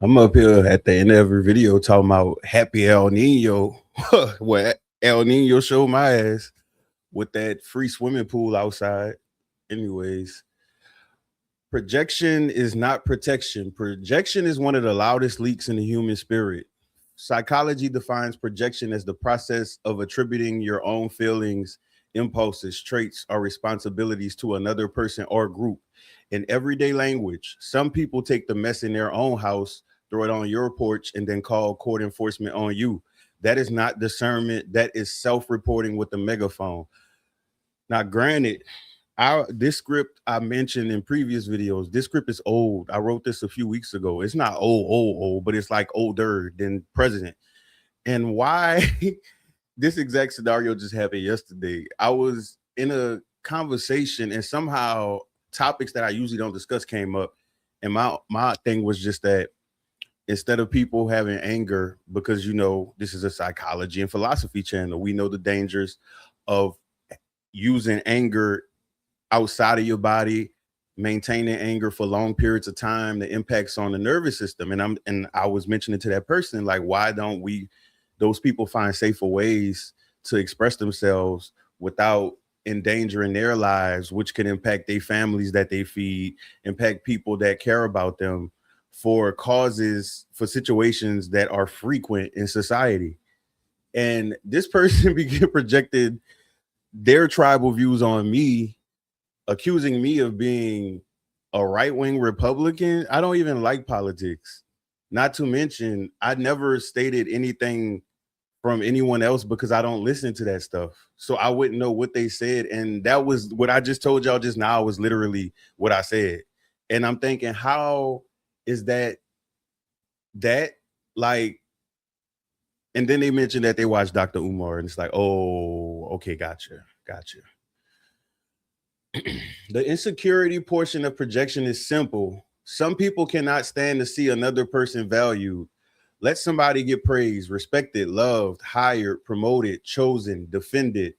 I'm up here at the end of every video talking about happy El Nino. What El Nino showed my ass with that free swimming pool outside. Anyways, projection is not protection. Projection is one of the loudest leaks in the human spirit. Psychology defines projection as the process of attributing your own feelings, impulses, traits, or responsibilities to another person or group. In everyday language, some people take the mess in their own house, throw it on your porch, and then call court enforcement on you. That is not discernment, that is self reporting with the megaphone. Now, granted, this script I mentioned in previous videos, this script is old. I wrote this a few weeks ago. It's not old, but it's like older than president. And why this exact scenario just happened yesterday. I was in a conversation and somehow topics that I usually don't discuss came up. And my thing was just that instead of people having anger, because this is a psychology and philosophy channel, we know the dangers of using anger outside of your body, maintaining anger for long periods of time, the impacts on the nervous system. And I was mentioning to that person, like, why don't those people find safer ways to express themselves without endangering their lives, which can impact their families that they feed, impact people that care about them, for causes, for situations that are frequent in society. And this person began projected their tribal views on me, accusing me of being a right-wing Republican. I don't even like politics. Not to mention, I never stated anything from anyone else because I don't listen to that stuff. So I wouldn't know what they said. And that was what I just told y'all just now, was literally what I said. And I'm thinking, how is that like, and then they mentioned that they watched Dr. Umar, and it's like, oh, okay, gotcha. The insecurity portion of projection is simple. Some people cannot stand to see another person valued. Let somebody get praised, respected, loved, hired, promoted, chosen, defended,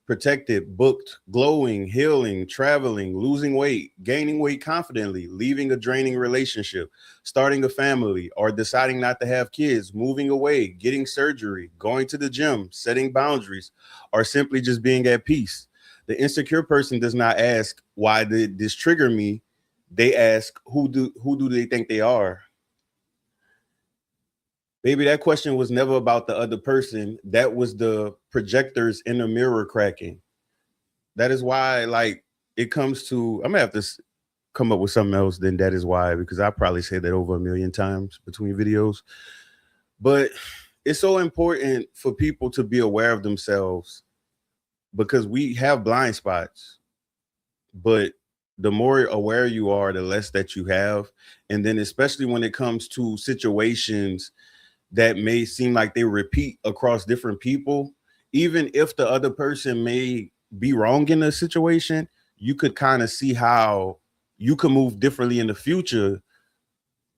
protected, booked, glowing, healing, traveling, losing weight, gaining weight confidently, leaving a draining relationship, starting a family, or deciding not to have kids, moving away, getting surgery, going to the gym, setting boundaries, or simply just being at peace. The insecure person does not ask, why did this trigger me? They ask, who do they think they are? Baby, that question was never about the other person. That was the projectors in the mirror cracking. That is why, like, it comes to, I'm gonna have to come up with something else than that is why, because I probably said that over a million times between videos. But it's so important for people to be aware of themselves, because we have blind spots. But the more aware you are, the less that you have. And then especially when it comes to situations that may seem like they repeat across different people, even if the other person may be wrong in the situation, you could kind of see how you can move differently in the future,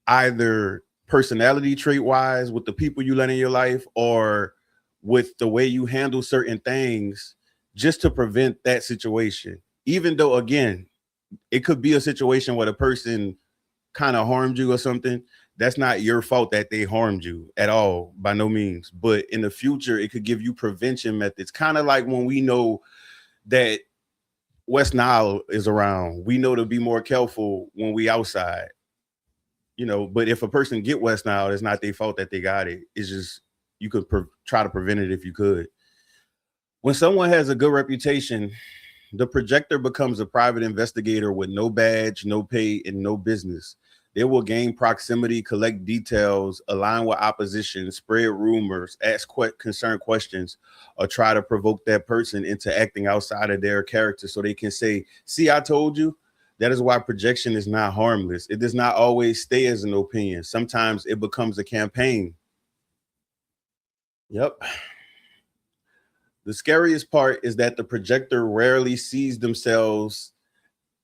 either personality trait wise with the people you let in your life, or with the way you handle certain things, just to prevent that situation. Even though, again, it could be a situation where the person kind of harmed you or something. That's not your fault that they harmed you at all, by no means. But in the future, it could give you prevention methods. Kind of like when we know that West Nile is around, we know to be more careful when we outside. But if a person get West Nile, it's not their fault that they got it. It's just, you could try to prevent it if you could. When someone has a good reputation, the projector becomes a private investigator with no badge, no pay, and no business. They will gain proximity, collect details, align with opposition, spread rumors, ask concerned questions, or try to provoke that person into acting outside of their character so they can say, see, I told you. That is why projection is not harmless. It does not always stay as an opinion. Sometimes it becomes a campaign. Yep. The scariest part is that the projector rarely sees themselves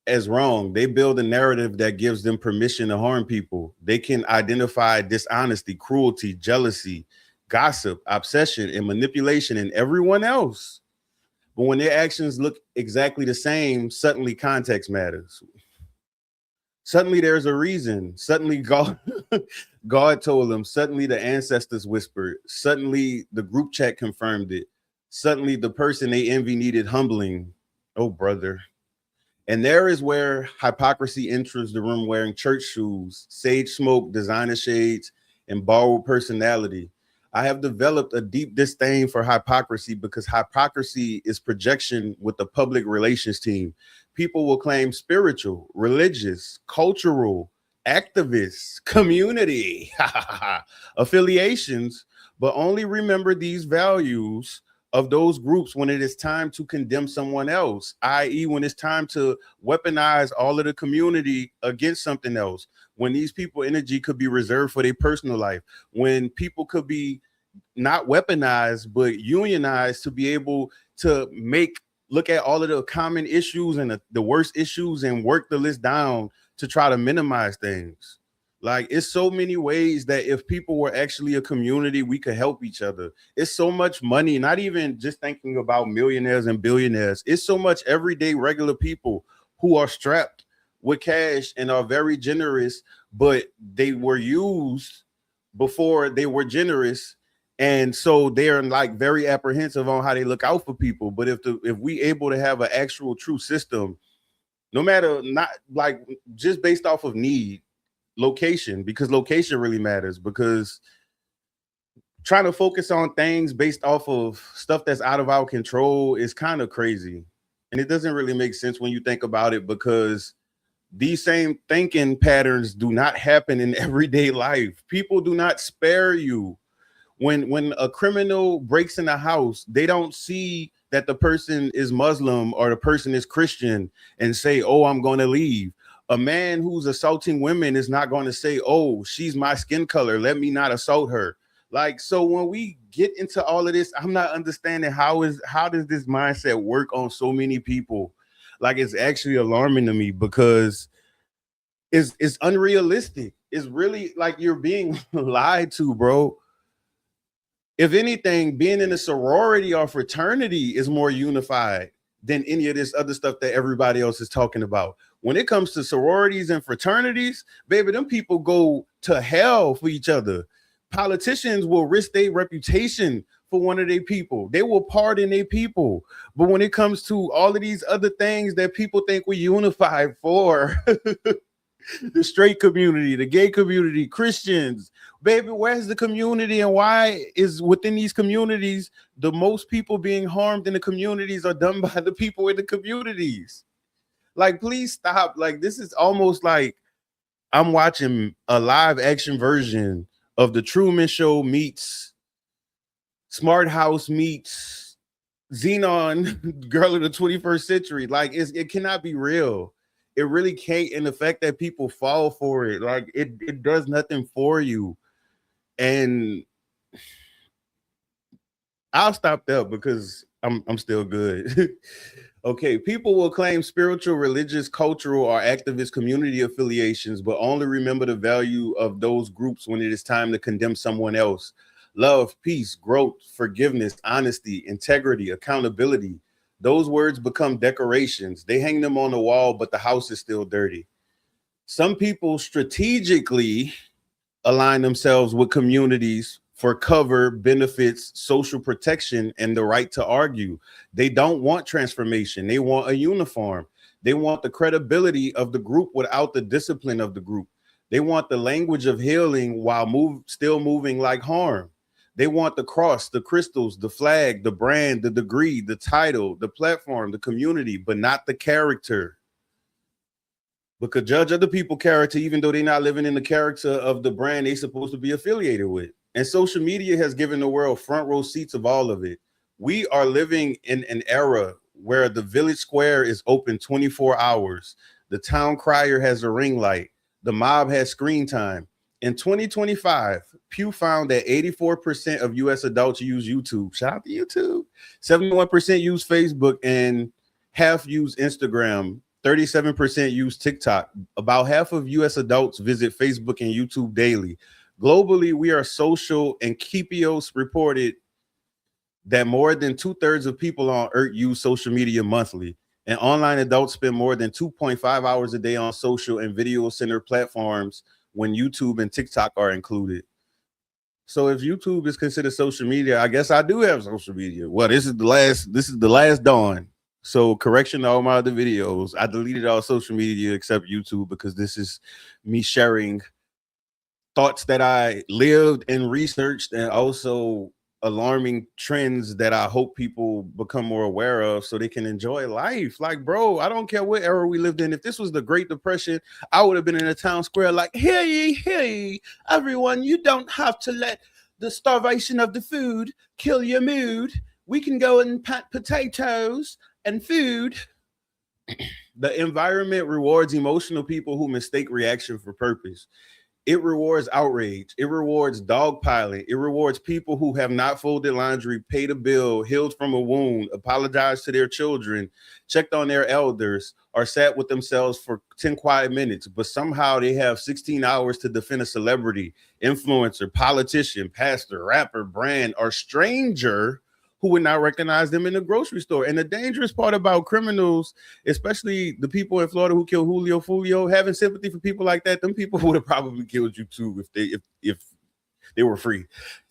as wrong. They build a narrative that gives them permission to harm people. They can identify dishonesty, cruelty, jealousy, gossip, obsession, and manipulation in everyone else. But when their actions look exactly the same, suddenly context matters. Suddenly there's a reason. Suddenly God told him. Suddenly the ancestors whispered. Suddenly the group chat confirmed it. Suddenly the person they envy needed humbling. Oh, brother. And there is where hypocrisy enters the room wearing church shoes, sage smoke, designer shades, and borrowed personality. I have developed a deep disdain for hypocrisy because hypocrisy is projection with the public relations team. People will claim spiritual, religious, cultural, activists, community, affiliations, but only remember these values of those groups when it is time to condemn someone else, i.e., when it's time to weaponize all of the community against something else, when these people energy could be reserved for their personal life, when people could be not weaponized but unionized to be able to look at all of the common issues and the worst issues and work the list down to try to minimize things. Like, it's so many ways that if people were actually a community, we could help each other. It's so much money, not even just thinking about millionaires and billionaires. It's so much everyday regular people who are strapped with cash and are very generous, but they were used before they were generous. And so they're like very apprehensive on how they look out for people. But if we able to have an actual true system, no matter, not like just based off of need, location, because location really matters, because trying to focus on things based off of stuff that's out of our control is kind of crazy. And it doesn't really make sense when you think about it, because these same thinking patterns do not happen in everyday life. People do not spare you. When a criminal breaks in a house, they don't see that the person is Muslim or the person is Christian and say, "Oh, I'm going to leave." A man who's assaulting women is not going to say, "Oh, she's my skin color, let me not assault her." Like, so when we get into all of this, I'm not understanding how does this mindset work on so many people? Like, it's actually alarming to me, because it's unrealistic. It's really like you're being lied to, bro. If anything, being in a sorority or fraternity is more unified than any of this other stuff that everybody else is talking about. When it comes to sororities and fraternities, baby, them people go to hell for each other. Politicians will risk their reputation for one of their people. They will pardon their people. But when it comes to all of these other things that people think we unified for, the straight community, the gay community, Christians, baby, where's the community, and why is within these communities the most people being harmed in the communities are done by the people in the communities? Like, please stop. Like, this is almost like I'm watching a live action version of the Truman Show meets Smart House meets Xenon Girl of the 21st Century. Like, it cannot be real. It really can't. And the fact that people fall for it, like, it does nothing for you. And I'll stop there because I'm still good. Okay, people will claim spiritual, religious, cultural, or activist community affiliations, but only remember the value of those groups when it is time to condemn someone else. Love, peace, growth, forgiveness, honesty, integrity, accountability. Those words become decorations. They hang them on the wall, but the house is still dirty. Some people strategically align themselves with communities for cover, benefits, social protection, and the right to argue. They don't want transformation. They want a uniform. They want the credibility of the group without the discipline of the group. They want the language of healing while still moving like harm. They want the cross, the crystals, the flag, the brand, the degree, the title, the platform, the community, but not the character. Because judge other people's character, even though they're not living in the character of the brand they're supposed to be affiliated with. And social media has given the world front row seats of all of it. We are living in an era where the village square is open 24 hours. The town crier has a ring light. The mob has screen time. In 2025, Pew found that 84% of US adults use YouTube. Shout out to YouTube. 71% use Facebook, and half use Instagram. 37% use TikTok. About half of US adults visit Facebook and YouTube daily. Globally, we are social, and Kepios reported that more than 2/3 of people on Earth use social media monthly. And online adults spend more than 2.5 hours a day on social and video center platforms, when YouTube and TikTok are included. So if YouTube is considered social media, I guess I do have social media. Well, this is the last dawn. So correction to all my other videos. I deleted all social media except YouTube because this is me sharing thoughts that I lived and researched, and also alarming trends that I hope people become more aware of so they can enjoy life. Like, bro, I don't care what era we lived in. If this was the Great Depression, I would have been in a town square like, hear ye, everyone, you don't have to let the starvation of the food kill your mood. We can go and pat potatoes and food. The environment rewards emotional people who mistake reaction for purpose. It rewards outrage. It rewards dogpiling. It rewards people who have not folded laundry, paid a bill, healed from a wound, apologized to their children, checked on their elders, or sat with themselves for 10 quiet minutes. But somehow they have 16 hours to defend a celebrity, influencer, politician, pastor, rapper, brand, or stranger who would not recognize them in the grocery store. And the dangerous part about criminals, especially the people in Florida who killed Julio Fulio, having sympathy for people like that, them people would have probably killed you too if they were free.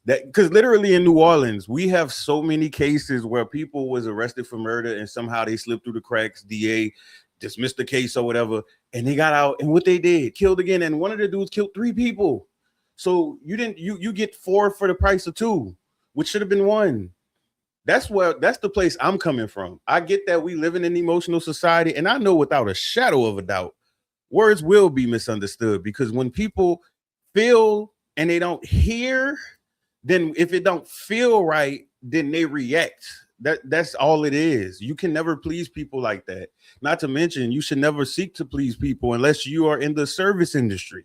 That because literally in New Orleans, we have so many cases where people was arrested for murder and somehow they slipped through the cracks. DA dismissed the case or whatever, and they got out, and what they did, killed again. And one of the dudes killed 3 people. So you get 4 for the price of 2, which should have been 1. That's the place I'm coming from. I get that we live in an emotional society, and I know without a shadow of a doubt, words will be misunderstood, because when people feel and they don't hear, then if it don't feel right, then they react. That's all it is. You can never please people like that. Not to mention, you should never seek to please people unless you are in the service industry.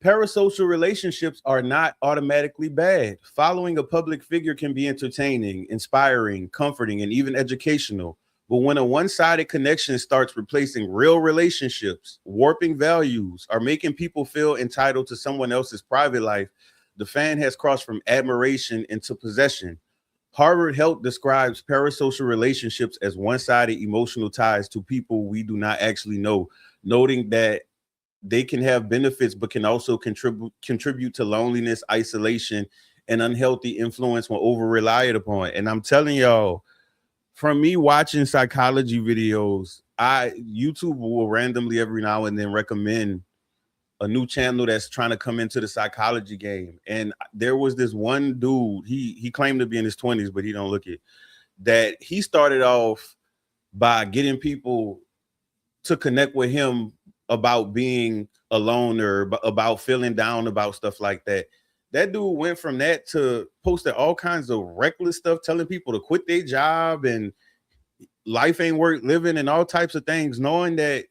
Parasocial relationships are not automatically bad. Following a public figure can be entertaining, inspiring, comforting, and even educational. But when a one-sided connection starts replacing real relationships, warping values, or making people feel entitled to someone else's private life, the fan has crossed from admiration into possession. Harvard Health describes parasocial relationships as one-sided emotional ties to people we do not actually know, noting that they can have benefits, but can also contribute to loneliness, isolation, and unhealthy influence when over relied upon. And I'm telling y'all, from me watching psychology videos, YouTube will randomly every now and then recommend a new channel that's trying to come into the psychology game. And there was this one dude, he claimed to be in his 20s, but he don't look it, that he started off by getting people to connect with him about being alone or about feeling down about stuff like that. That dude went from that to posting all kinds of reckless stuff, telling people to quit their job and life ain't worth living and all types of things, knowing that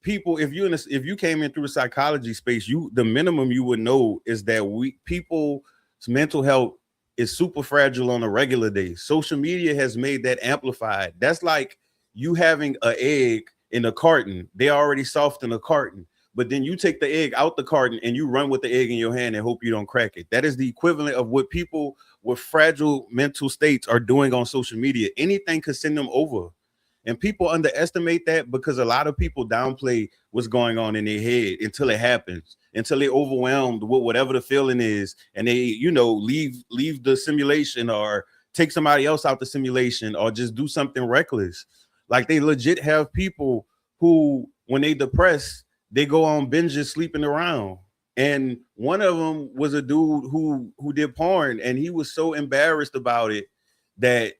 people, if you came in through the psychology space, the minimum you would know is that people's mental health is super fragile on a regular day. Social media has made that amplified. That's like you having an egg in a carton. They already soft in a carton, but then you take the egg out the carton and you run with the egg in your hand and hope you don't crack it. That is the equivalent of what people with fragile mental states are doing on social media. Anything could send them over. And people underestimate that because a lot of people downplay what's going on in their head until it happens, until they're overwhelmed with whatever the feeling is, and they, leave the simulation or take somebody else out the simulation or just do something reckless. Like they legit have people who, when they depressed, they go on binges sleeping around. And one of them was a dude who did porn, and he was so embarrassed about it that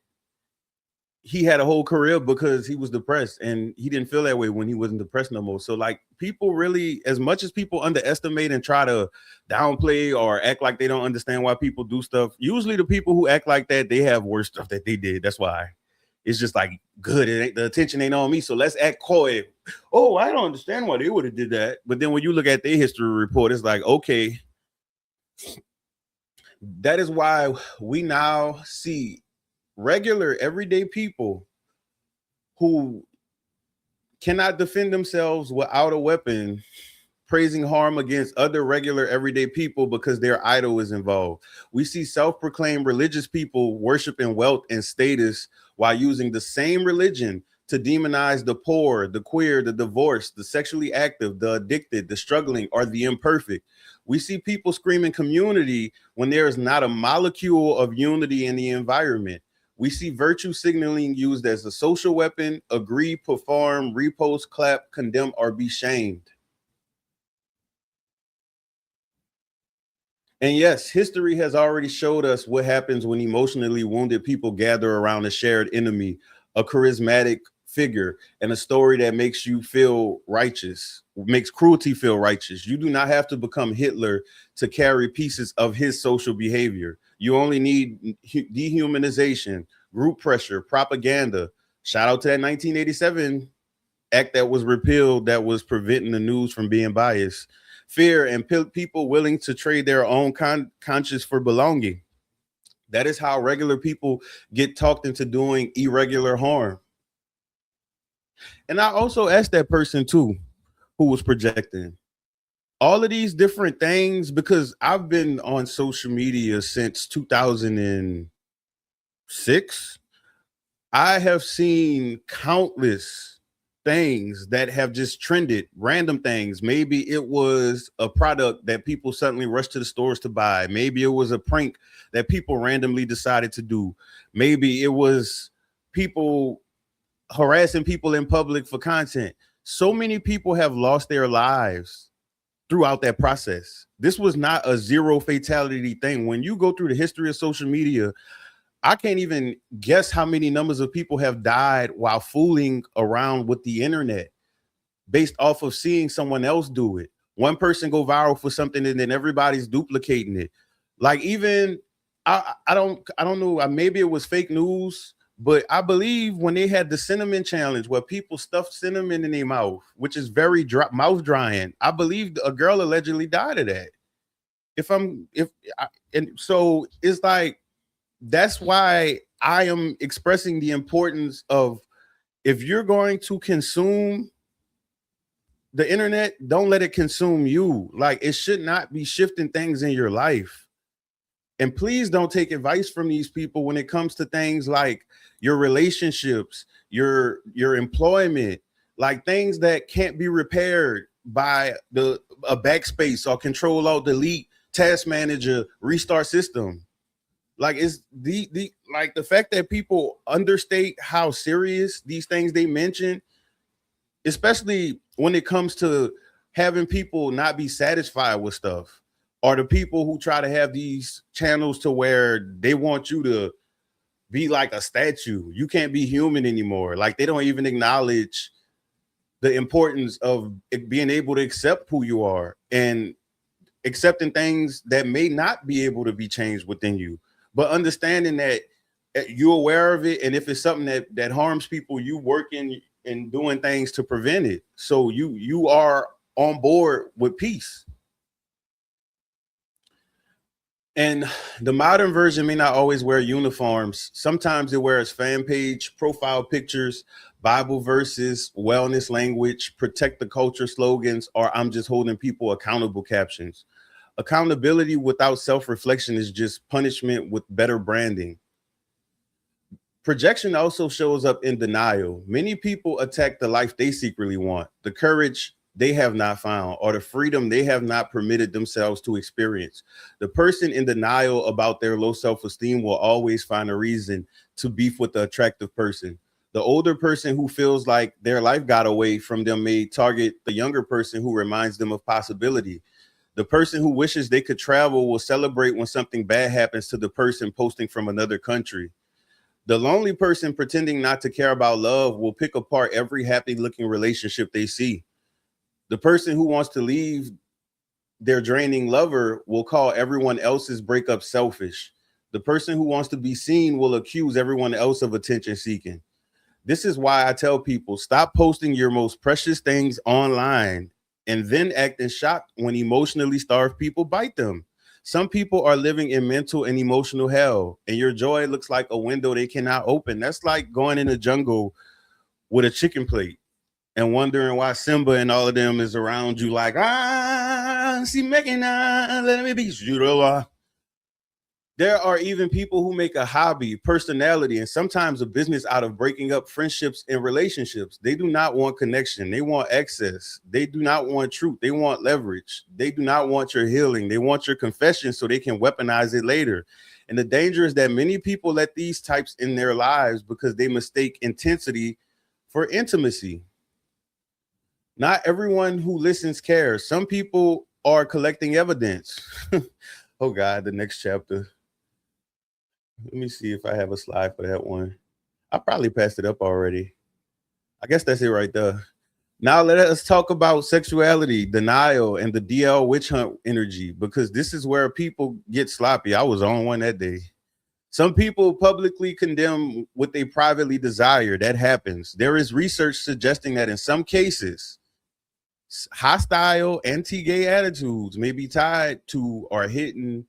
he had a whole career because he was depressed, and he didn't feel that way when he wasn't depressed no more. So like people really, as much as people underestimate and try to downplay or act like they don't understand why people do stuff, usually the people who act like that, they have worse stuff that they did. That's why it's just like, good, the attention ain't on me, so let's act coy. Oh, I don't understand why they would have did that. But then when you look at their history report, it's like, okay, that is why we now see regular everyday people who cannot defend themselves without a weapon praising harm against other regular everyday people because their idol is involved. We see self-proclaimed religious people worshiping wealth and status while using the same religion to demonize the poor, the queer, the divorced, the sexually active, the addicted, the struggling, or the imperfect. We see people screaming community when there is not a molecule of unity in the environment. We see virtue signaling used as a social weapon: agree, perform, repost, clap, condemn, or be shamed. And yes, history has already showed us what happens when emotionally wounded people gather around a shared enemy, a charismatic figure, and a story that makes you feel righteous, makes cruelty feel righteous. You do not have to become Hitler to carry pieces of his social behavior. You only need dehumanization, group pressure, propaganda. Shout out to that 1987 act that was repealed that was preventing the news from being biased. Fear and people willing to trade their own conscience for belonging. That is how regular people get talked into doing irregular harm. And I also asked that person too, who was projecting all of these different things, because I've been on social media since 2006. I have seen countless things that have just trended, random things. Maybe it was a product that people suddenly rushed to the stores to buy. Maybe it was a prank that people randomly decided to do. Maybe it was people harassing people in public for content. So many people have lost their lives throughout that process. This was not a zero fatality thing. When you go through the history of social media, I can't even guess how many numbers of people have died while fooling around with the internet based off of seeing someone else do it. One person go viral for something and then everybody's duplicating it. Like even I don't know, maybe it was fake news, but I believe when they had the cinnamon challenge where people stuffed cinnamon in their mouth, which is very dry, mouth drying. I believe a girl allegedly died of that. And so it's like, that's why I am expressing the importance of, if you're going to consume the internet, don't let it consume you. Like, it should not be shifting things in your life. And please don't take advice from these people when it comes to things like your relationships, your employment, like things that can't be repaired by a backspace or control alt delete task manager restart system. Like, it's the fact that people understate how serious these things they mention, especially when it comes to having people not be satisfied with stuff, or the people who try to have these channels to where they want you to be like a statue. You can't be human anymore. Like, they don't even acknowledge the importance of being able to accept who you are and accepting things that may not be able to be changed within you, but understanding that you're aware of it, and if it's something that harms people, you working and doing things to prevent it, so you are on board with peace. And the modern version may not always wear uniforms. Sometimes it wears fan page profile pictures, Bible verses, wellness language, protect the culture slogans, or I'm just holding people accountable captions. Accountability without self-reflection is just punishment with better branding. Projection also shows up in denial. Many people attack the life they secretly want, the courage they have not found, or the freedom they have not permitted themselves to experience. The person in denial about their low self-esteem will always find a reason to beef with the attractive person. The older person who feels like their life got away from them may target the younger person who reminds them of possibility. The person who wishes they could travel will celebrate when something bad happens to the person posting from another country. The lonely person pretending not to care about love will pick apart every happy looking relationship they see. The person who wants to leave their draining lover will call everyone else's breakup selfish. The person who wants to be seen will accuse everyone else of attention seeking. This is why I tell people, stop posting your most precious things online and then acting shocked when emotionally starved people bite them. Some people are living in mental and emotional hell, and your joy looks like a window they cannot open. That's like going in the jungle with a chicken plate and wondering why Simba and all of them is around you, like, see, making let me be you. There are even people who make a hobby, personality, and sometimes a business out of breaking up friendships and relationships. They do not want connection. They want access. They do not want truth. They want leverage. They do not want your healing. They want your confession so they can weaponize it later. And the danger is that many people let these types in their lives because they mistake intensity for intimacy. Not everyone who listens cares. Some people are collecting evidence. Oh God, the next chapter. Let me see if I have a slide for that one. I probably passed it up already. I guess that's it right there. Now let us talk about sexuality, denial, and the DL witch hunt energy, because this is where people get sloppy. I was on one that day. Some people publicly condemn what they privately desire. That happens. There is research suggesting that in some cases, hostile anti-gay attitudes may be tied to or hidden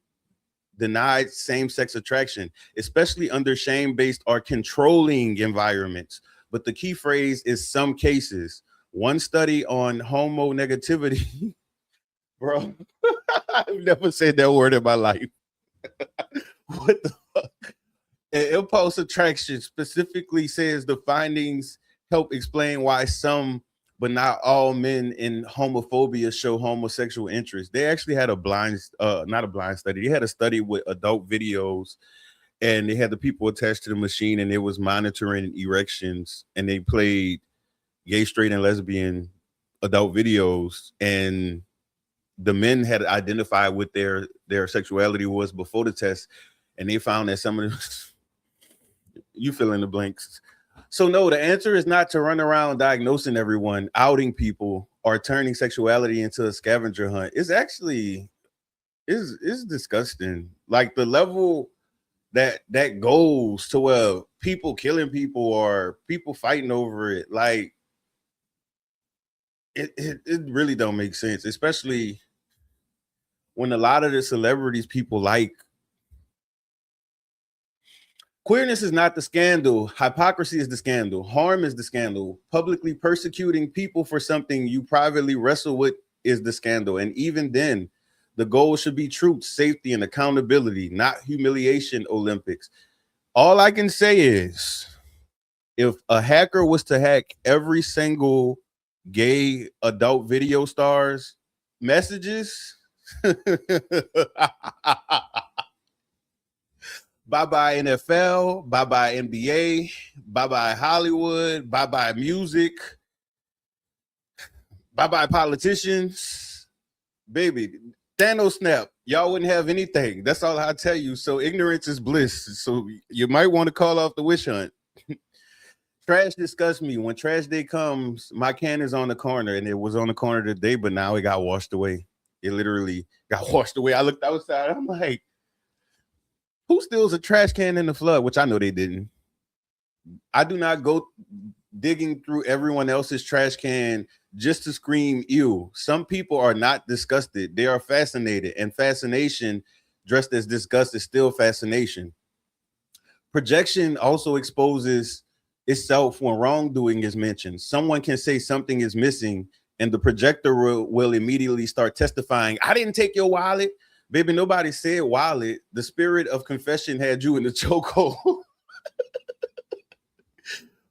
denied same-sex attraction, especially under shame-based or controlling environments. But the key phrase is some cases. One study on homo negativity, bro, I've never said that word in my life. What the fuck? Impulse attraction specifically says the findings help explain why some, but not all men in homophobia show homosexual interest. They actually had a not a blind study. They had a study with adult videos, and they had the people attached to the machine, and it was monitoring erections, and they played gay, straight, and lesbian adult videos, and the men had identified what their sexuality was before the test, and they found that some of them, you fill in the blanks. So no, the answer is not to run around diagnosing everyone, outing people, or turning sexuality into a scavenger hunt. It's actually is disgusting. Like the level that goes to where people killing people or people fighting over it. Like it really don't make sense, especially when a lot of the celebrities people like. Queerness is not the scandal. Hypocrisy is the scandal. Harm is the scandal. Publicly persecuting people for something you privately wrestle with is the scandal. And even then, the goal should be truth, safety, and accountability, not humiliation Olympics. All I can say is if a hacker was to hack every single gay adult video star's messages, bye bye NFL, bye bye NBA, bye bye Hollywood, bye bye music, bye bye politicians. Baby, Thanos snap. Y'all wouldn't have anything. That's all I tell you. So ignorance is bliss. So you might want to call off the witch hunt. Trash disgusts me. When trash day comes, my can is on the corner, and it was on the corner today, but now it got washed away. It literally got washed away. I looked outside. I'm like, who steals a trash can in the flood? Which I know they didn't. I do not go digging through everyone else's trash can just to scream ew. Some people are not disgusted. They are fascinated. And fascination dressed as disgust is still fascination. Projection also exposes itself when wrongdoing is mentioned. Someone can say something is missing, and the projector will immediately start testifying, I didn't take your wallet. Baby, nobody said wallet. The spirit of confession had you in the chokehold.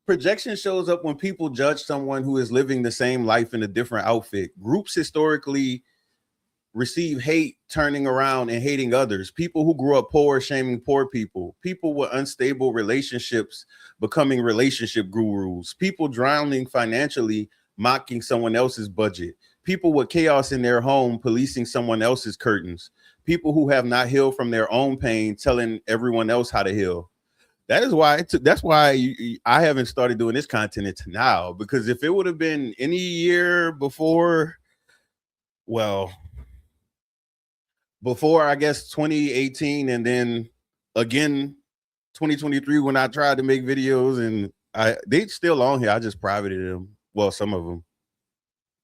Projection shows up when people judge someone who is living the same life in a different outfit. Groups historically receive hate, turning around and hating others. People who grew up poor, shaming poor people. People with unstable relationships becoming relationship gurus. People drowning financially, mocking someone else's budget. People with chaos in their home, policing someone else's curtains. People who have not healed from their own pain, telling everyone else how to heal. That is why that's why I haven't started doing this content until now, because if it would have been any year before, well, before I guess 2018 and then again 2023 when I tried to make videos, and they still on here. I just privated them. Well, some of them,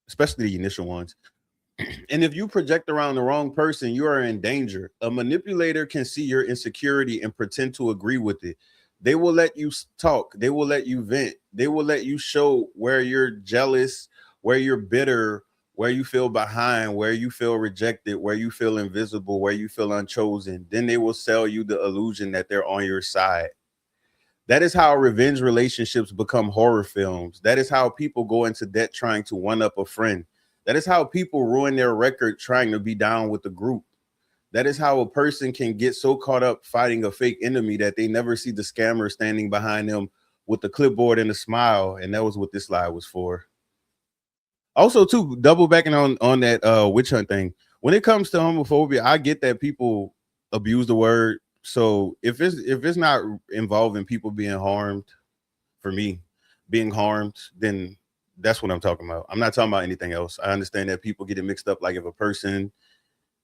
especially the initial ones. And if you project around the wrong person, you are in danger. A manipulator can see your insecurity and pretend to agree with it. They will let you talk. They will let you vent. They will let you show where you're jealous, where you're bitter, where you feel behind, where you feel rejected, where you feel invisible, where you feel unchosen. Then they will sell you the illusion that they're on your side. That is how revenge relationships become horror films. That is how people go into debt trying to one up a friend. That is how people ruin their record trying to be down with the group. That is how a person can get so caught up fighting a fake enemy that they never see the scammer standing behind them with the clipboard and a smile. And that was what this slide was for. Also, too, double backing on that witch hunt thing. When it comes to homophobia, I get that people abuse the word. So if it's not involving people being harmed, for me, being harmed, then that's what I'm talking about. I'm not talking about anything else. I understand that people get it mixed up. Like if a person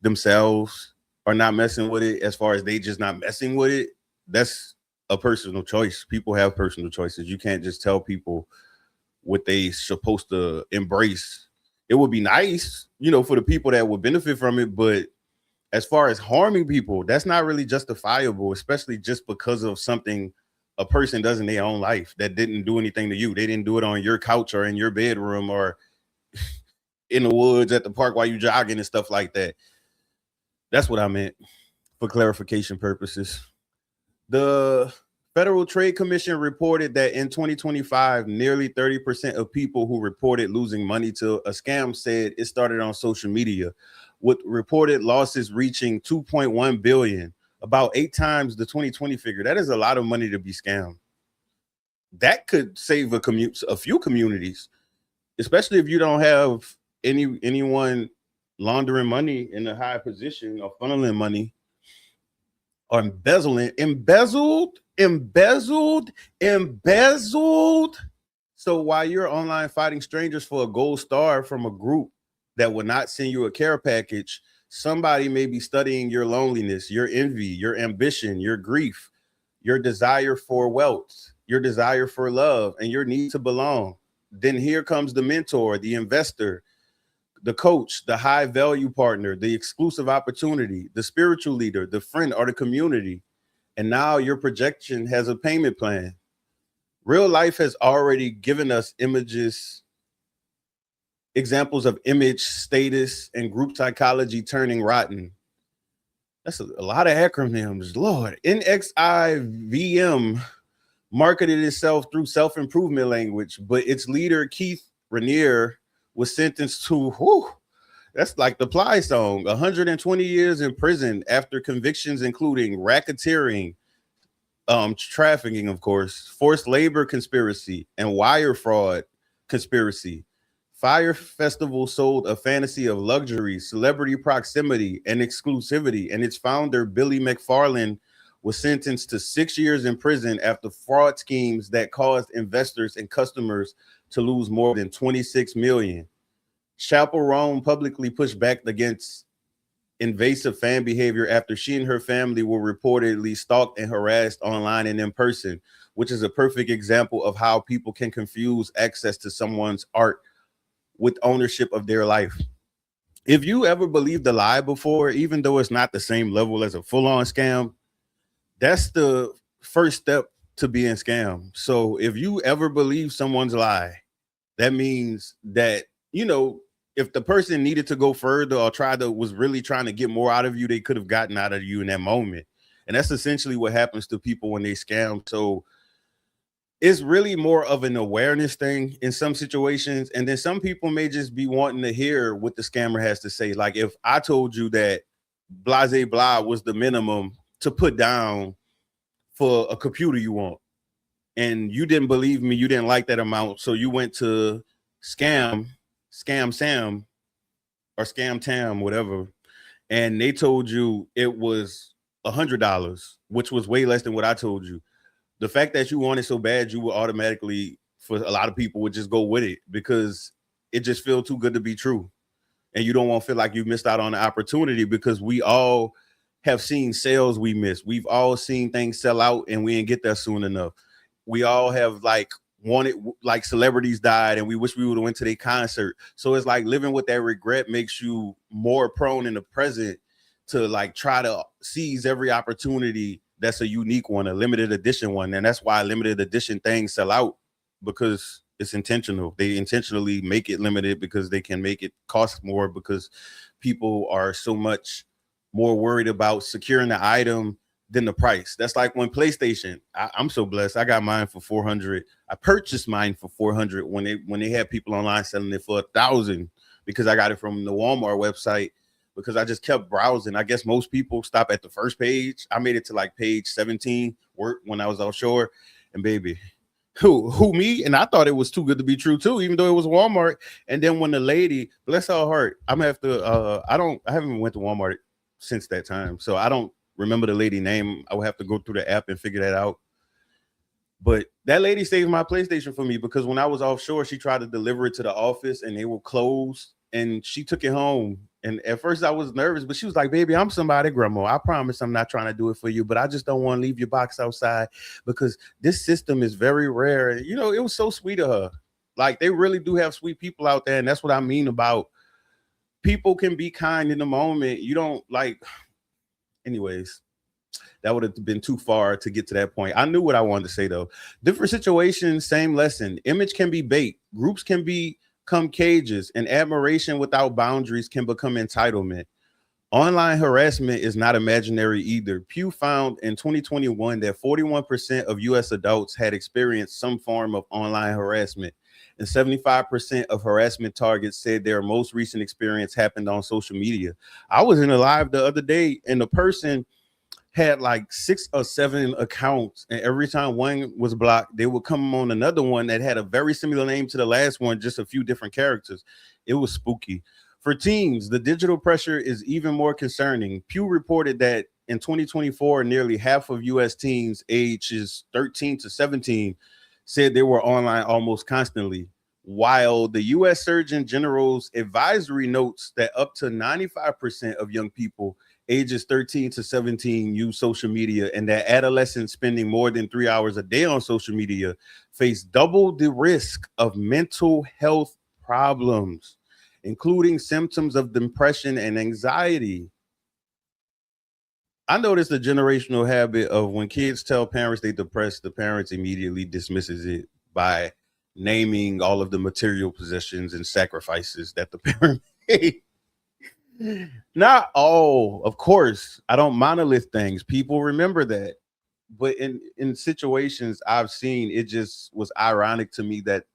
themselves are not messing with it, as far as they just not messing with it, that's a personal choice. People have personal choices. You can't just tell people what they supposed to embrace. It would be nice, for the people that would benefit from it, but as far as harming people, that's not really justifiable, especially just because of something a person does in their own life that didn't do anything to you. They didn't do it on your couch or in your bedroom or in the woods at the park while you jogging and stuff like that. That's what I meant for clarification purposes. The Federal Trade Commission reported that in 2025, nearly 30% of people who reported losing money to a scam said it started on social media, with reported losses reaching 2.1 billion, about 8 times the 2020 figure. That is a lot of money to be scammed. That could save a few communities, especially if you don't have anyone laundering money in a high position or funneling money or embezzled. So while you're online fighting strangers for a gold star from a group that will not send you a care package, somebody may be studying your loneliness, your envy, your ambition, your grief, your desire for wealth, your desire for love, and your need to belong. Then here comes the mentor, the investor, the coach, the high value partner, the exclusive opportunity, the spiritual leader, the friend, or the community. And now your projection has a payment plan. Real life has already given us examples of image, status, and group psychology turning rotten. That's a lot of acronyms, Lord. NXIVM marketed itself through self-improvement language, but its leader, Keith Raniere, was sentenced to, that's like the Ply song, 120 years in prison after convictions including racketeering, trafficking, of course, forced labor conspiracy, and wire fraud conspiracy. Fire Festival sold a fantasy of luxury, celebrity proximity, and exclusivity, and its founder, Billy McFarland, was sentenced to 6 years in prison after fraud schemes that caused investors and customers to lose more than 26 million. Chappell Roan publicly pushed back against invasive fan behavior after she and her family were reportedly stalked and harassed online and in person, which is a perfect example of how people can confuse access to someone's art with ownership of their life. If you ever believed a lie before, even though it's not the same level as a full-on scam, that's the first step to being scammed. So if you ever believe someone's lie, that means that, if the person needed to go further or was really trying to get more out of you, they could have gotten out of you in that moment. And that's essentially what happens to people when they scam. So it's really more of an awareness thing in some situations. And then some people may just be wanting to hear what the scammer has to say. Like if I told you that blase blah was the minimum to put down for a computer you want, and you didn't believe me, you didn't like that amount, so you went to Scam Sam or Scam Tam, whatever, and they told you it was $100, which was way less than what I told you. The fact that you want it so bad, you will automatically, for a lot of people, would just go with it because it just feels too good to be true. And you don't want to feel like you missed out on the opportunity, because we all have seen sales we missed. We've all seen things sell out and we didn't get there soon enough. We all have wanted, like celebrities died and we wish we would have went to their concert. So it's like living with that regret makes you more prone in the present to try to seize every opportunity that's a unique one, a limited edition one. And that's why limited edition things sell out, because It's intentional. They intentionally make it limited because they can make it cost more, because people are so much more worried about securing the item than the price. That's like when PlayStation. I'm so blessed. I got mine for 400. I purchased mine for 400 when they had people online selling it for 1,000, because I got it from the Walmart website, because I just kept browsing. I guess most people stop at the first page. I made it to like page 17 work when I was offshore, and baby, who me? And I thought it was too good to be true too, even though it was Walmart. And then when the lady, bless her heart, I'm gonna have to I haven't went to Walmart since that time, so I don't remember the lady name. I would have to go through the app and figure that out. But that lady saved my PlayStation for me, because when I was offshore, she tried to deliver it to the office and they were closed, and she took it home. And at first I was nervous, but she was like, baby, I'm somebody, grandma. I promise I'm not trying to do it for you, but I just don't want to leave your box outside because this system is very rare. And, you know, it was so sweet of her. Like, they really do have sweet people out there. And that's what I mean about people can be kind in the moment. You don't like, anyways. That would have been too far to get to that point. I knew what I wanted to say though. Different situations, same lesson. Image can be bait. Groups can become cages, and admiration without boundaries can become entitlement. Online harassment is not imaginary either. Pew found in 2021 that 41% of US adults had experienced some form of online harassment, and 75% of harassment targets said their most recent experience happened on social media. I was in a live the other day, and the person had like 6 or 7 accounts, and every time one was blocked, they would come on another one that had a very similar name to the last one, just a few different characters. It was spooky. For teens, the digital pressure is even more concerning. Pew reported that in 2024, nearly half of US teens ages 13 to 17 said they were online almost constantly, while the US Surgeon General's advisory notes that up to 95% of young people ages 13 to 17 use social media, and that adolescents spending more than 3 hours a day on social media face double the risk of mental health problems, including symptoms of depression and anxiety. I noticed a generational habit of when kids tell parents they depressed, the parents immediately dismisses it by naming all of the material possessions and sacrifices that the parent made. Not all, of course. I don't monolith things. People remember that. But in situations I've seen, it just was ironic to me that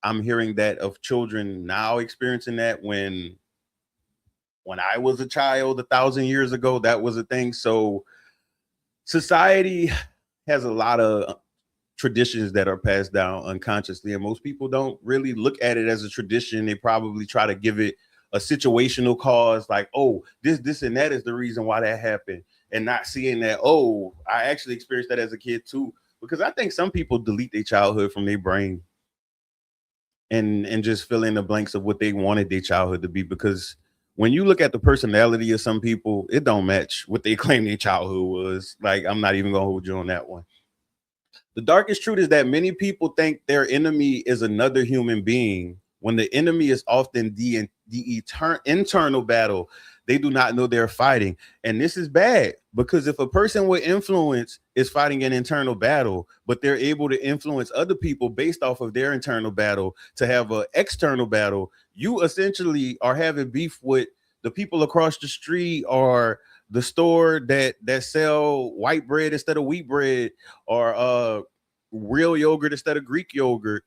I'm hearing that of children now experiencing that when I was a child 1,000 years ago, that was a thing. So society has a lot of traditions that are passed down unconsciously, and most people don't really look at it as a tradition. They probably try to give it a situational cause, like, oh, this and that is the reason why that happened, and not seeing that, oh, I actually experienced that as a kid too. Because I think some people delete their childhood from their brain and just fill in the blanks of what they wanted their childhood to be. Because when you look at the personality of some people, it don't match what they claim their childhood was. Like, I'm not even gonna hold you on that one. The darkest truth is that many people think their enemy is another human being, when the enemy is often the internal battle they do not know they're fighting. And this is bad, because if a person with influence is fighting an internal battle, but they're able to influence other people based off of their internal battle to have an external battle, you essentially are having beef with the people across the street, or the store that sell white bread instead of wheat bread, or real yogurt instead of Greek yogurt,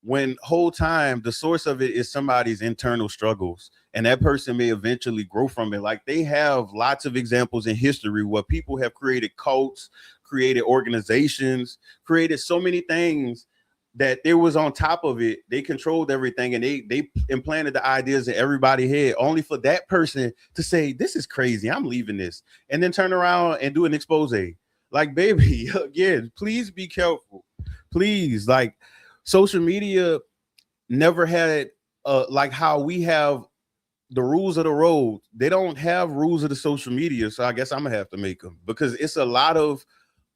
when whole time the source of it is somebody's internal struggles, and that person may eventually grow from it. Like, they have lots of examples in history where people have created cults, created organizations, created so many things that there was on top of it. They controlled everything, and they implanted the ideas in everybody's head, only for that person to say, this is crazy, I'm leaving this, and then turn around and do an expose. Like, baby, again, please be careful. Please, like, social media never had like how we have the rules of the road. They don't have rules of the social media, so I guess I'm gonna have to make them, because it's a lot of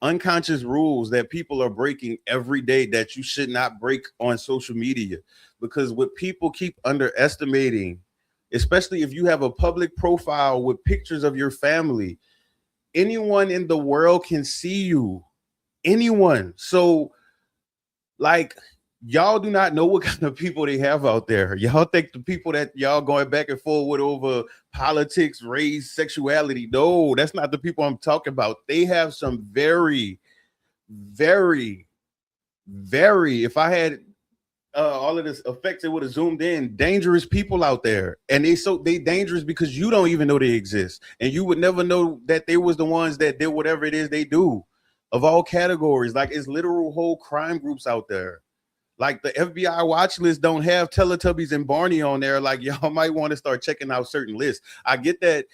unconscious rules that people are breaking every day that you should not break on social media. Because what people keep underestimating, especially if you have a public profile with pictures of your family, anyone in the world can see you. Anyone. So, like, y'all do not know what kind of people they have out there. Y'all think the people that y'all going back and forth with over politics, race, sexuality. No, that's not the people I'm talking about. They have some very, very, very, if I had all of this effects, it would have zoomed in, dangerous people out there. And they dangerous because you don't even know they exist. And you would never know that they was the ones that did whatever it is they do, of all categories. Like, it's literal whole crime groups out there. Like, the FBI watch list don't have Teletubbies and Barney on there. Like, y'all might want to start checking out certain lists. I get that,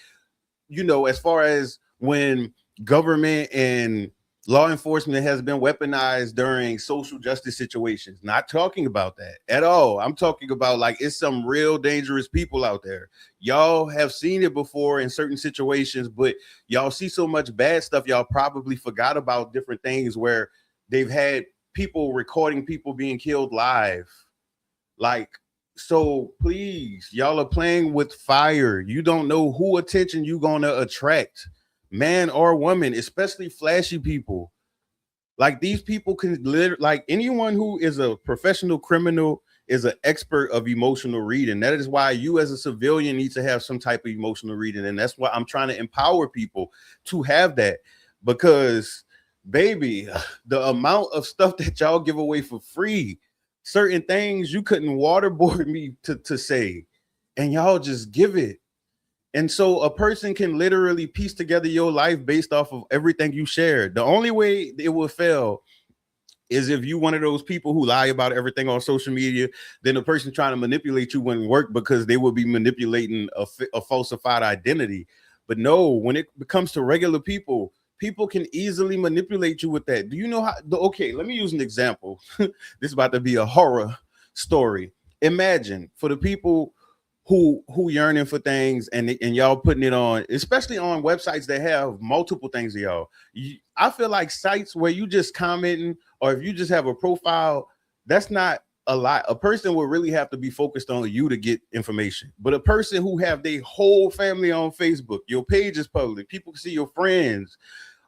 as far as when government and law enforcement has been weaponized during social justice situations. Not talking about that at all. I'm talking about, like, it's some real dangerous people out there. Y'all have seen it before in certain situations, but y'all see so much bad stuff, y'all probably forgot about different things where they've had people recording people being killed live. Like, so please, y'all are playing with fire. You don't know who attention you gonna attract, man or woman, especially flashy people. Like, these people can like, anyone who is a professional criminal is an expert of emotional reading. That is why you as a civilian need to have some type of emotional reading. And that's why I'm trying to empower people to have that, because baby, the amount of stuff that y'all give away for free, certain things you couldn't waterboard me to say, and y'all just give it. And so a person can literally piece together your life based off of everything you shared. The only way it will fail is if you one of those people who lie about everything on social media. Then the person trying to manipulate you wouldn't work, because they would be manipulating a falsified identity. But no, when it comes to regular people, people can easily manipulate you with that. Do you know how? Okay, let me use an example. This is about to be a horror story. Imagine, for the people who yearning for things, and y'all putting it on, especially on websites that have multiple things of y'all. I feel like sites where you just commenting, or if you just have a profile, that's not a lot. A person will really have to be focused on you to get information. But a person who have their whole family on Facebook, your page is public, people can see your friends.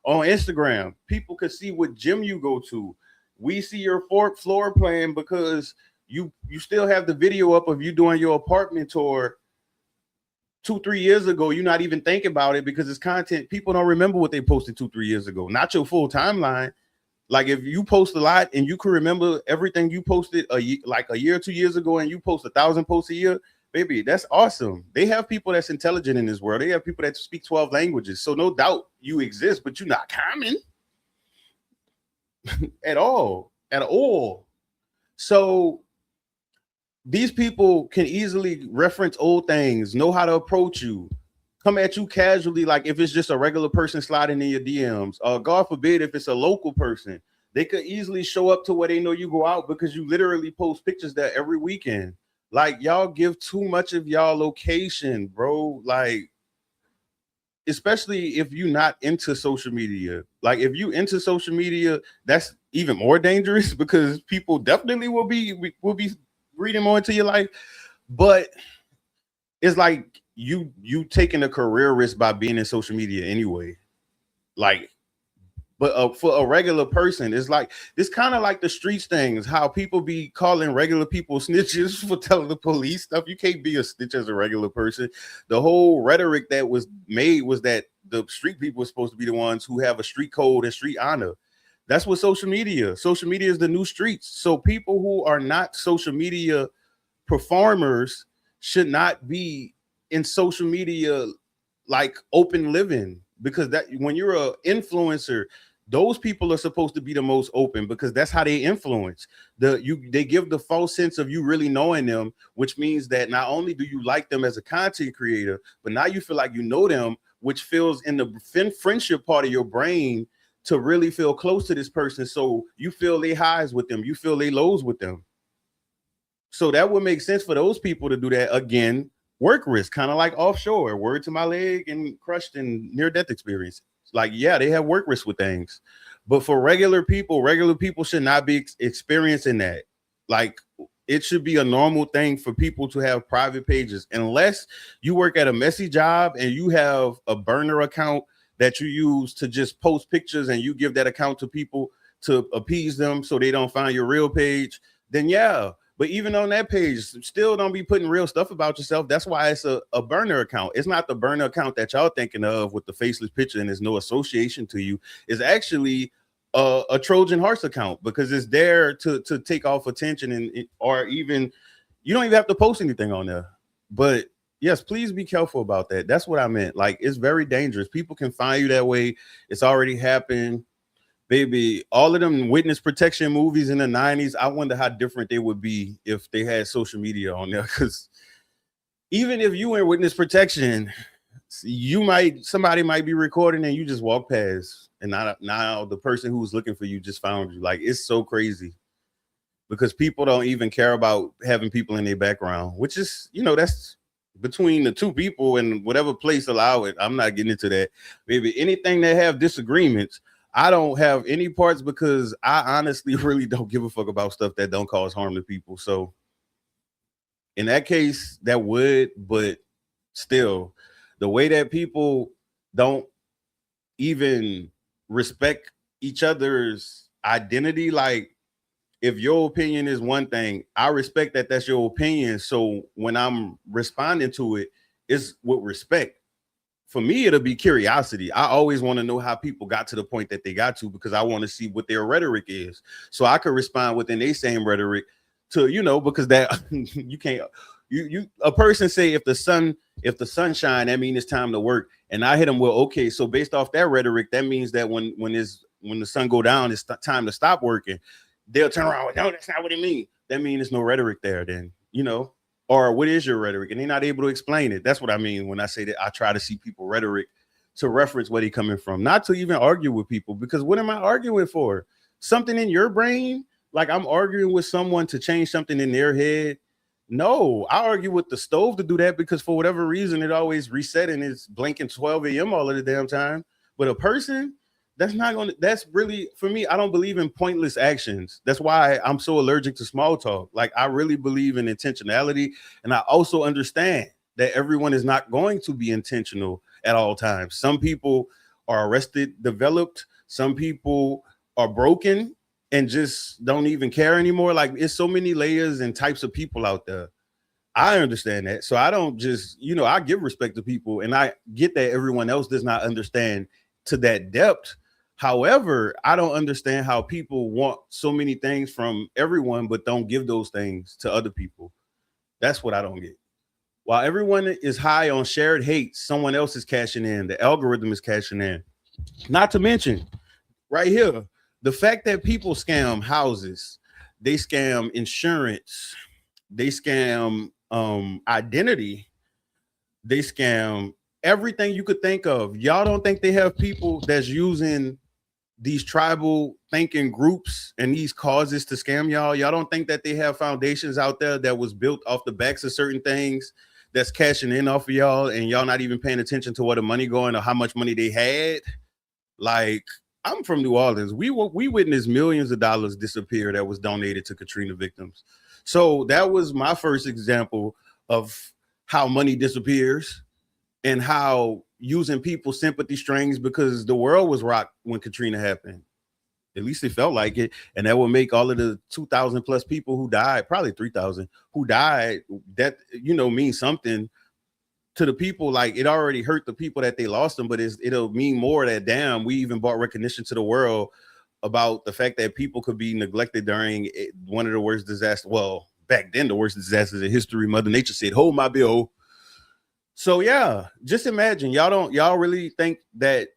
On Instagram, people can see what gym you go to. We see your floor plan because you still have the video up of you doing your apartment tour 2-3 years ago. You're not even thinking about it because it's content. People don't remember what they posted 2-3 years ago, not your full timeline. Like, if you post a lot and you can remember everything you posted a year or 2 years ago, and you post 1,000 posts a year, baby, that's awesome. They have people that's intelligent in this world. They have people that speak 12 languages. So no doubt you exist, but you're not common at all. So these people can easily reference old things, know how to approach you, come at you casually. Like, if it's just a regular person sliding in your DMs, or God forbid, if it's a local person, they could easily show up to where they know you go out because you literally post pictures there every weekend. Like, y'all give too much of y'all location, bro. Like, especially if you're not into social media. Like, if you into social media, that's even more dangerous, because people definitely will be reading more into your life. But it's like you taking a career risk by being in social media anyway. Like, but for a regular person, it's like, this kind of like the streets things, how people be calling regular people snitches for telling the police stuff. You can't be a snitch as a regular person. The whole rhetoric that was made was that the street people are supposed to be the ones who have a street code and street honor. That's what social media is, the new streets. So people who are not social media performers should not be in social media, like, open living, because that, when you're an influencer, those people are supposed to be the most open, because that's how they influence. They give the false sense of you really knowing them, which means that not only do you like them as a content creator, but now you feel like you know them, which feels in the friendship part of your brain to really feel close to this person. So you feel they highs with them, you feel they lows with them. So that would make sense for those people to do that. Again, work risk, kind of like offshore, word to my leg and crushed and near-death experience. Like, yeah, they have work risk with things. But for regular people should not be experiencing that. Like, it should be a normal thing for people to have private pages, unless you work at a messy job and you have a burner account that you use to just post pictures, and you give that account to people to appease them so they don't find your real page. then yeah. But even on that page, still don't be putting real stuff about yourself. That's why it's a burner account. It's not the burner account that y'all thinking of with the faceless picture and there's no association to you. It's actually a Trojan horse account because it's there to take off attention or even you don't even have to post anything on there. But yes, please be careful about that. That's what I meant. Like it's very dangerous. People can find you that way. It's already happened. Baby, all of them witness protection movies in the 90s, I wonder how different they would be if they had social media on there. Because even if you were in witness protection, somebody might be recording and you just walk past. And now the person who was looking for you just found you. Like it's so crazy because people don't even care about having people in their background, which is, that's between the two people and whatever place allow it. I'm not getting into that. Maybe anything that have disagreements. I don't have any parts because I honestly really don't give a fuck about stuff that don't cause harm to people. So in that case, that would, but still, the way that people don't even respect each other's identity, like if your opinion is one thing, I respect that that's your opinion. So when I'm responding to it, it's with respect. For me, it'll be curiosity. I always want to know how people got to the point that they got to because I want to see what their rhetoric is. So I could respond within their same rhetoric to, because that you can't, a person say if the sun shine, that means it's time to work. And I hit them, well, okay. So based off that rhetoric, that means that when the sun go down, it's time to stop working. They'll turn around. No, that's not what it means. That means there's no rhetoric there then, or what is your rhetoric? And they're not able to explain it. That's what I mean when I say that I try to see people rhetoric to reference where they're coming from, not to even argue with people, because what am I arguing for? Something in your brain? Like I'm arguing with someone to change something in their head? No, I argue with the stove to do that because for whatever reason, it always reset and it's blinking 12 a.m. all of the damn time. But a person, that's really, for me, I don't believe in pointless actions. That's why I'm so allergic to small talk. Like I really believe in intentionality. And I also understand that everyone is not going to be intentional at all times. Some people are arrested, developed. Some people are broken and just don't even care anymore. Like it's so many layers and types of people out there. I understand that. So I don't just, I give respect to people and I get that everyone else does not understand to that depth. However, I don't understand how people want so many things from everyone, but don't give those things to other people. That's what I don't get. While everyone is high on shared hate, someone else is cashing in. The algorithm is cashing in. Not to mention, right here, the fact that people scam houses, they scam insurance, they scam identity, they scam everything you could think of. Y'all don't think they have people that's using these tribal thinking groups and these causes to scam y'all? Y'all don't think that they have foundations out there that was built off the backs of certain things that's cashing in off of y'all and y'all not even paying attention to where the money going or how much money they had? Like, I'm from New Orleans. We witnessed millions of dollars disappear that was donated to Katrina victims. So that was my first example of how money disappears and how using people's sympathy strings, because the world was rocked when Katrina happened. At least it felt like it. And that would make all of the 2,000 plus people who died, probably 3,000 who died, that, mean something to the people. Like it already hurt the people that they lost them, but it'll mean more that, damn, we even brought recognition to the world about the fact that people could be neglected during one of the worst disasters. Well, back then, the worst disasters in history. Mother Nature said, hold my bill. So yeah, just imagine y'all really think that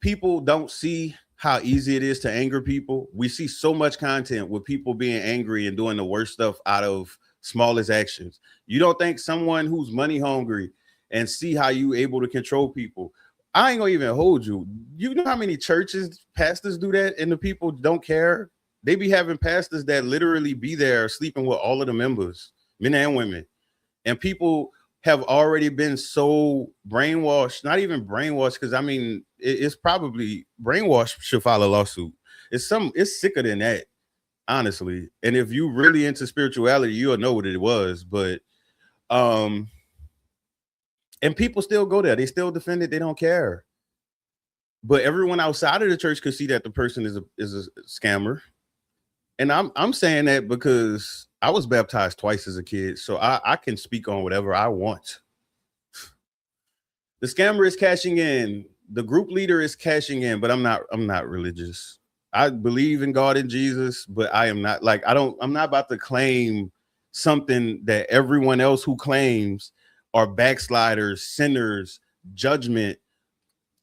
people don't see how easy it is to anger people? We see so much content with people being angry and doing the worst stuff out of smallest actions. You don't think someone who's money hungry and see how you able to control people? I ain't gonna even hold you. You know how many churches pastors do that and the people don't care? They be having pastors that literally be there sleeping with all of the members, men and women. And people have already been so brainwashed, not even brainwashed, because I mean, it's probably brainwashed should file a lawsuit. It's sicker than that, honestly. And if you really into spirituality, you'll know what it was. But and people still go there. They still defend it. They don't care. But everyone outside of the church could see that the person is a scammer. And I'm saying that because I was baptized twice as a kid, so I can speak on whatever I want. The scammer is cashing in. The group leader is cashing in, but I'm not religious. I believe in God and Jesus, but I am not like I'm not about to claim something that everyone else who claims are backsliders, sinners, judgment,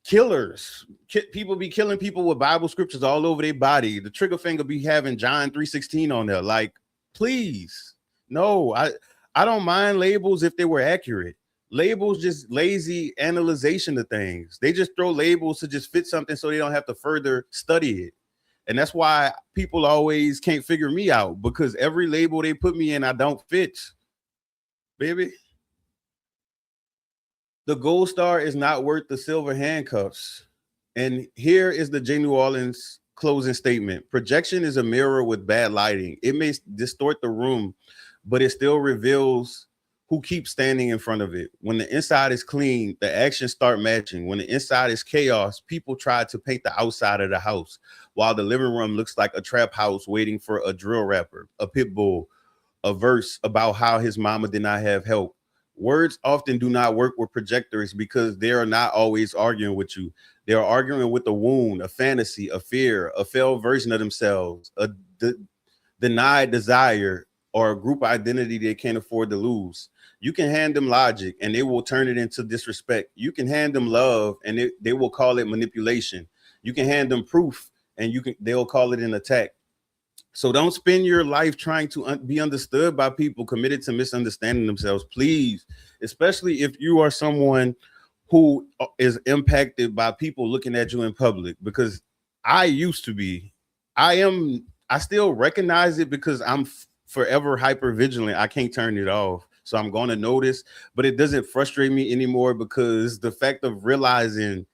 killers. People be killing people with Bible scriptures all over their body. The trigger finger be having John 3:16 on there. Like, please. No, I don't mind labels if they were accurate. Labels just lazy analyzation of things. They just throw labels to just fit something so they don't have to further study it. And that's why people always can't figure me out, because every label they put me in, I don't fit. Baby, the gold star is not worth the silver handcuffs. And here is the JNewOrleans closing statement. Projection is a mirror with bad lighting. It may distort the room, but it still reveals who keeps standing in front of it. When the inside is clean, the actions start matching. When the inside is chaos, people try to paint the outside of the house, while the living room looks like a trap house waiting for a drill rapper, a pit bull, a verse about how his mama did not have help. Words often do not work with projectors because they are not always arguing with you. They are arguing with a wound, a fantasy, a fear, a failed version of themselves, a denied desire, or a group identity they can't afford to lose. You can hand them logic and they will turn it into disrespect. You can hand them love and they will call it manipulation. You can hand them proof and they'll call it an attack. So don't spend your life trying to be understood by people committed to misunderstanding themselves, please, especially if you are someone who is impacted by people looking at you in public, because I used to be, I still recognize it because I'm forever hyper vigilant. I can't turn it off. So I'm going to notice, but it doesn't frustrate me anymore because the fact of realizing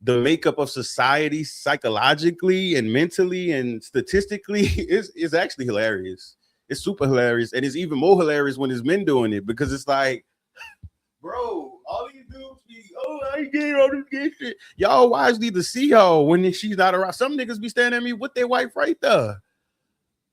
the makeup of society psychologically and mentally and statistically is actually hilarious. It's super hilarious. And it's even more hilarious when it's men doing it, because it's like, bro, all these dudes be, oh, I ain't getting all this gay shit. Y'all wives need to see y'all when she's not around. Some niggas be staring at me with their wife right there.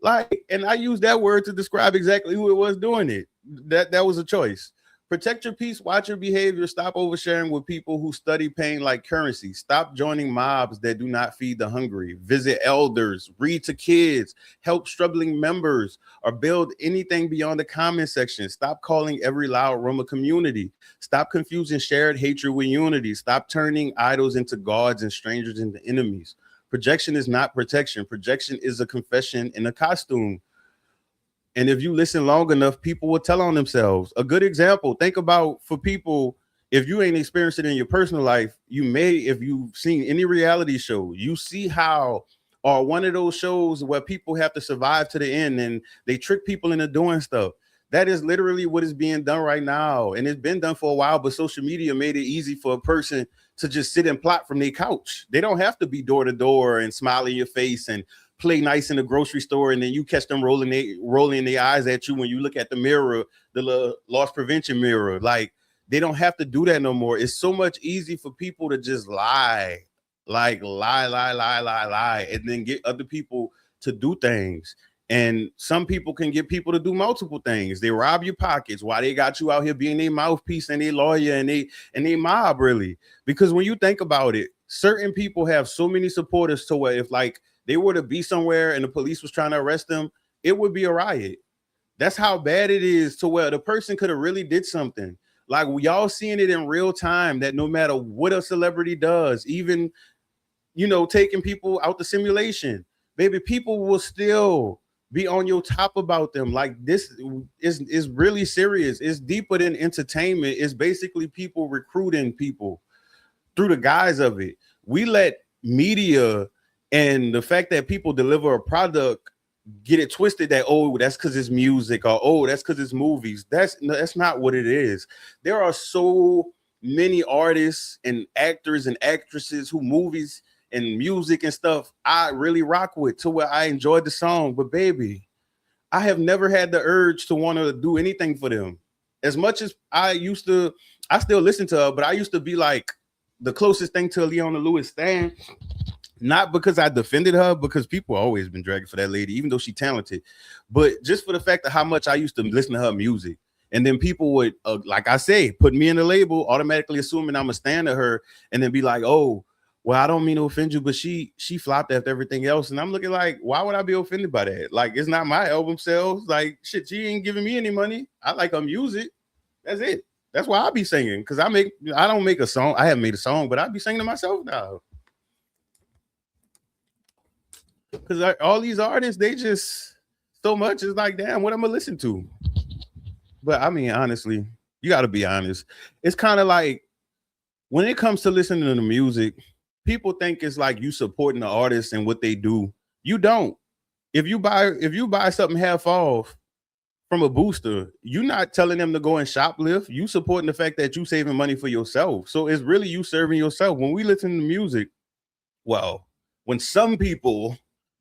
Like, and I use that word to describe exactly who it was doing it. That was a choice. Protect your peace, watch your behavior, stop oversharing with people who study pain like currency. Stop joining mobs that do not feed the hungry. Visit elders, read to kids, help struggling members, or build anything beyond the comment section. Stop calling every loud room a community. Stop confusing shared hatred with unity. Stop turning idols into gods and strangers into enemies. Projection is not protection. Projection is a confession in a costume. And if you listen long enough, people will tell on themselves. A good example, think about, for people, if you ain't experienced it in your personal life, you may, if you've seen any reality show, you see how, or one of those shows where people have to survive to the end and they trick people into doing stuff. That is literally what is being done right now. And it's been done for a while, but social media made it easy for a person to just sit and plot from their couch. They don't have to be door to door and smile in your face and play nice in the grocery store, and then you catch them rolling their eyes at you when you look at the mirror, the loss prevention mirror. Like, they don't have to do that no more. It's so much easy for people to just lie, like lie, and then get other people to do things. And some people can get people to do multiple things. They rob your pockets while they got you out here being a mouthpiece and a lawyer and they mob, really. Because when you think about it, certain people have so many supporters to where if like they were to be somewhere and the police was trying to arrest them, it would be a riot. That's how bad it is, to where the person could have really did something. Like, y'all seeing it in real time, that no matter what a celebrity does, even, taking people out the simulation, baby, people will still be on your top about them. Like, this is really serious. It's deeper than entertainment. It's basically people recruiting people through the guise of it. We let media and the fact that people deliver a product get it twisted that, oh, that's because it's music, or oh, that's because it's movies. That's not what it is. There are so many artists and actors and actresses who movies and music and stuff I really rock with, to where I enjoyed the song. But baby, I have never had the urge to want to do anything for them. As much as I still listen to her, but I used to be like the closest thing to Leona Lewis stan. Not because I defended her, because people always been dragging for that lady, even though she's talented, but just for the fact of how much I used to listen to her music. And then people would, like I say, put me in the label, automatically assuming I'm a stand of her, and then be like, "Oh, well, I don't mean to offend you, but she flopped after everything else." And I'm looking like, why would I be offended by that? Like, it's not my album sales. Like, shit, she ain't giving me any money. I like her music. That's it. That's why I be singing, because I don't make a song. I haven't made a song, but I be singing to myself now. Because all these artists, they just so much is like, damn, what I'm gonna listen to? But I mean, honestly, you got to be honest. It's kind of like when it comes to listening to the music, people think it's like you supporting the artist and what they do. You don't. If you buy something half off from a booster, you're not telling them to go and shoplift. You supporting the fact that you saving money for yourself. So it's really you serving yourself. When we listen to music, well, when some people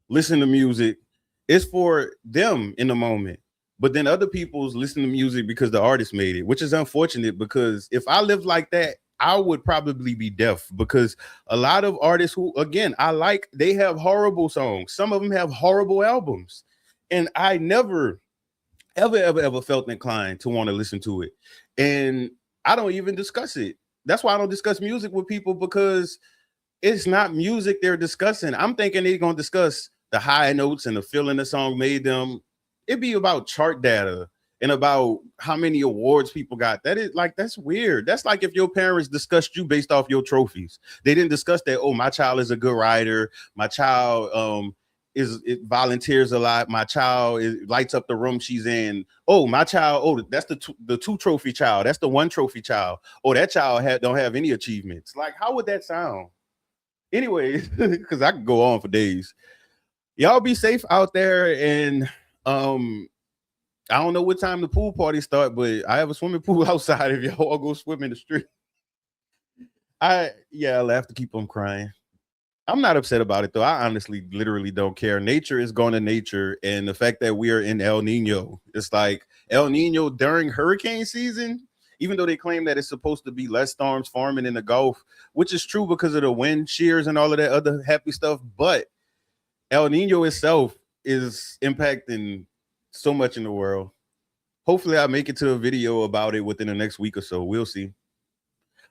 listen to music, it's for them in the moment. But then other people's listen to music because the artist made it, which is unfortunate, because if I lived like that, I would probably be deaf, because a lot of artists who, again, I like, they have horrible songs. Some of them have horrible albums. And I never, ever felt inclined to want to listen to it. And I don't even discuss it. That's why I don't discuss music with people, because it's not music they're discussing. I'm thinking they're going to discuss the high notes and the feeling the song made them. It'd be about chart data and about how many awards people got. That is like, that's weird. That's like if your parents discussed you based off your trophies. They didn't discuss that, oh, my child is a good writer. My child it volunteers a lot. My child lights up the room she's in. Oh, my child, oh, that's the two trophy child. That's the one trophy child. Oh, that child don't have any achievements. Like, how would that sound? Anyways, because I could go on for days. Y'all be safe out there, and I don't know what time the pool party start, but I have a swimming pool outside if y'all all go swim in the street. I'll have to keep on crying. I'm not upset about it though. I honestly literally don't care. Nature is going to nature, and the fact that we are in El Nino, it's like El Nino during hurricane season, even though they claim that it's supposed to be less storms forming in the Gulf, which is true because of the wind shears and all of that other happy stuff, but El Nino itself is impacting so much in the world. Hopefully I'll make it to a video about it within the next week or so. We'll see.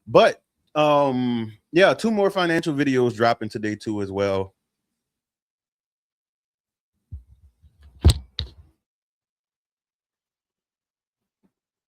But yeah, 2 more financial videos dropping today too as well.